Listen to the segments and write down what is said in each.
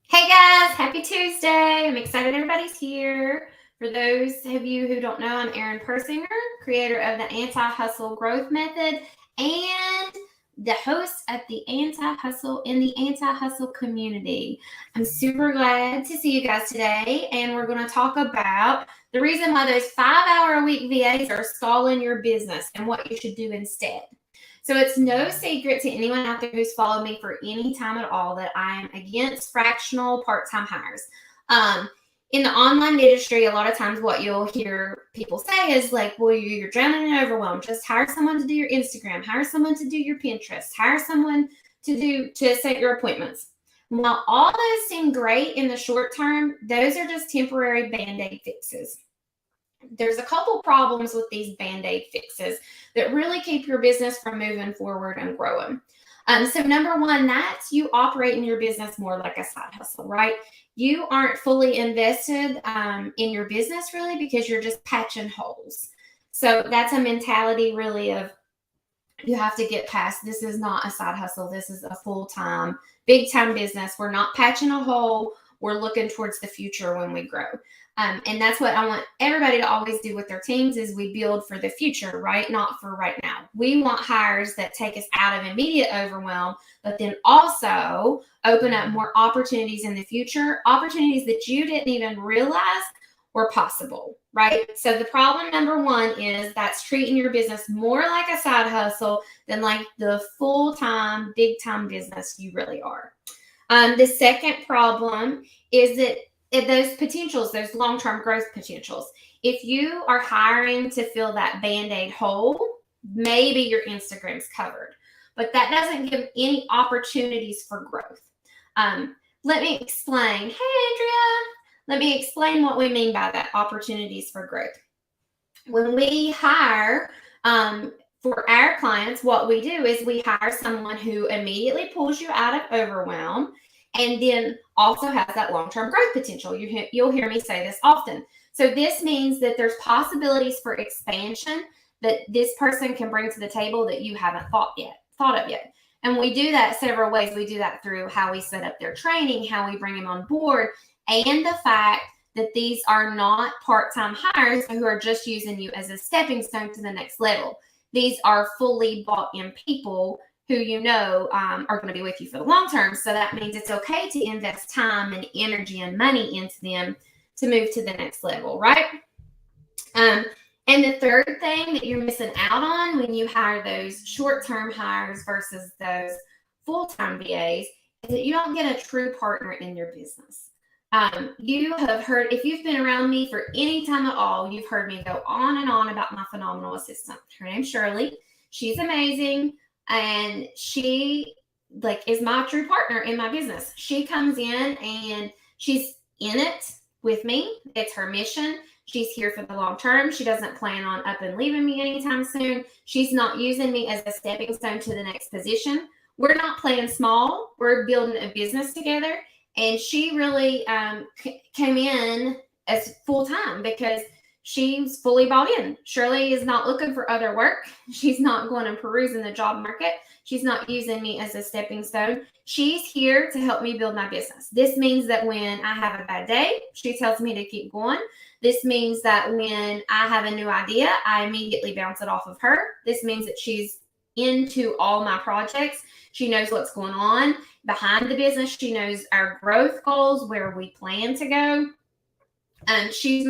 Hey guys, happy Tuesday. I'm excited everybody's here. For those of you who don't know, I'm Erin Persinger, creator of the Anti-Hustle Growth Method and the host of the Anti-Hustle in the Anti-Hustle community. I'm super glad to see you guys today, and we're going to talk about the reason why those 5-hour-a-week VAs are stalling your business and what you should do instead. So it's no secret to anyone out there who's followed me for any time at all that I am against fractional part-time hires. In the online industry, a lot of times what you'll hear people say is like, well, you're drowning and overwhelmed. Just hire someone to do your Instagram, hire someone to do your Pinterest, hire someone to set your appointments. While all those seem great in the short term, those are just temporary Band-Aid fixes. There's a couple problems with these Band-Aid fixes that really keep your business from moving forward and growing. So number one, that's you operating your business more like a side hustle, right? You aren't fully invested in your business really because you're just patching holes. So that's a mentality really of you have to get past, this is not a side hustle. This is a full-time, big-time business. We're not patching a hole. We're looking towards the future when we grow. And that's what I want everybody to always do with their teams is we build for the future, right? Not for right now. We want hires that take us out of immediate overwhelm, but then also open up more opportunities in the future, opportunities that you didn't even realize were possible, right? So the problem number one is that's treating your business more like a side hustle than like the full-time, big-time business you really are. The second problem is that those potentials, those long-term growth potentials, if you are hiring to fill that Band-Aid hole, maybe your Instagram's covered, but that doesn't give any opportunities for growth. Let me explain. Hey, Andrea. Let me explain what we mean by that, opportunities for growth. When we hire for our clients, what we do is we hire someone who immediately pulls you out of overwhelm and then also has that long-term growth potential. You'll hear me say this often. So this means that there's possibilities for expansion that this person can bring to the table that you haven't thought of yet. And we do that several ways. We do that through how we set up their training, how we bring them on board, and the fact that these are not part-time hires who are just using you as a stepping stone to the next level. These are fully bought-in people who you know are going to be with you for the long term. So that means it's okay to invest time and energy and money into them to move to the next level, right? And the third thing that you're missing out on when you hire those short-term hires versus those full-time VAs is that you don't get a true partner in your business. You have heard, if you've been around me for any time at all, you've heard me go on and on about my phenomenal assistant. Her name's Shirley. She's amazing. And she is my true partner in my business. She comes in and she's in it with me. It's her mission. She's here for the long term. She doesn't plan on up and leaving me anytime soon. She's not using me as a stepping stone to the next position. We're not playing small. We're building a business together. And she really came in as full-time because she's fully bought in. Shirley is not looking for other work. She's not going and perusing the job market. She's not using me as a stepping stone. She's here to help me build my business. This means that when I have a bad day, she tells me to keep going. This means that when I have a new idea, I immediately bounce it off of her. This means that she's into all my projects. She knows what's going on behind the business. She knows our growth goals, where we plan to go. She's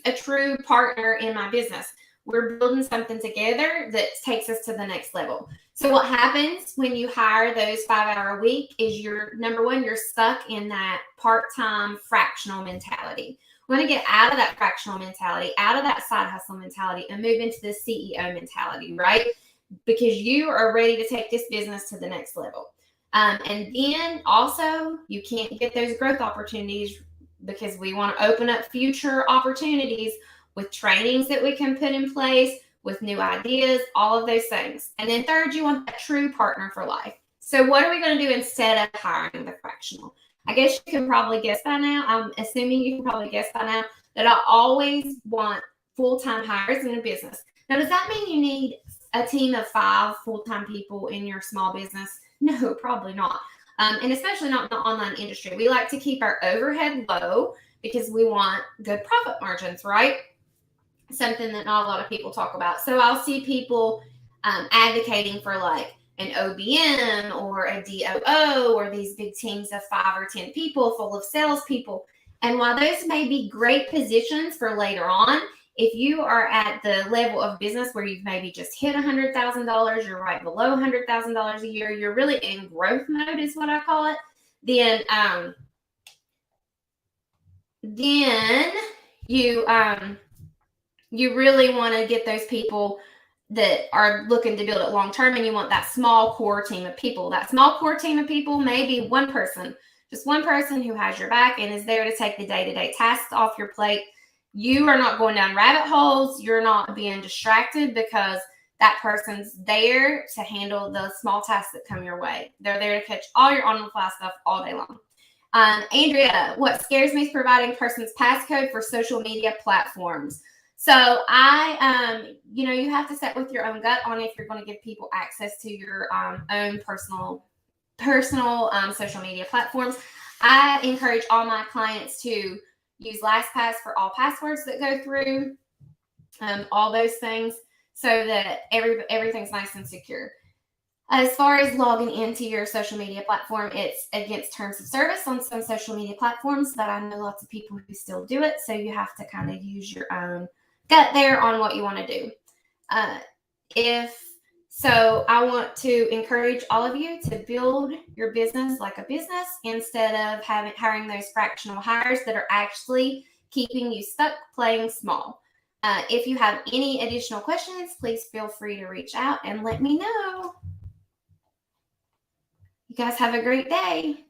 a true partner in my business. We're building something together that takes us to the next level. So what happens when you hire those 5-hour a week is number one, you're stuck in that part-time fractional mentality. We want to get out of that fractional mentality, out of that side hustle mentality, and move into the CEO mentality, right? Because you are ready to take this business to the next level. And then also, you can't get those growth opportunities because we want to open up future opportunities with trainings that we can put in place, with new ideas, all of those things. And then third, you want that true partner for life. So what are we going to do instead of hiring the fractional? I guess you can probably guess by now. I'm assuming you can probably guess by now that I always want full-time hires in a business. Now, does that mean you need a team of 5 full-time people in your small business? No, probably not. And especially not in the online industry. We like to keep our overhead low because we want good profit margins, right? Something that not a lot of people talk about. So I'll see people advocating for like an OBM or a DOO or these big teams of 5 or 10 people full of salespeople. And while those may be great positions for later on, if you are at the level of business where you've maybe just hit $100,000, you're right below $100,000 a year, you're really in growth mode, is what I call it. Then you really want to get those people that are looking to build it long term, and you want that small core team of people. That small core team of people may be one person, just one person who has your back and is there to take the day-to-day tasks off your plate. You are not going down rabbit holes. You're not being distracted because that person's there to handle the small tasks that come your way. They're there to catch all your on-the-fly stuff all day long. Andrea, what scares me is providing person's passcode for social media platforms. So you have to set with your own gut on if you're going to give people access to your own personal social media platforms. I encourage all my clients to use LastPass for all passwords that go through, all those things, so that everything's nice and secure. As far as logging into your social media platform, it's against terms of service on some social media platforms, but I know lots of people who still do it, so you have to kind of use your own gut there on what you want to do. I want to encourage all of you to build your business like a business instead of hiring those fractional hires that are actually keeping you stuck playing small. If you have any additional questions, please feel free to reach out and let me know. You guys have a great day.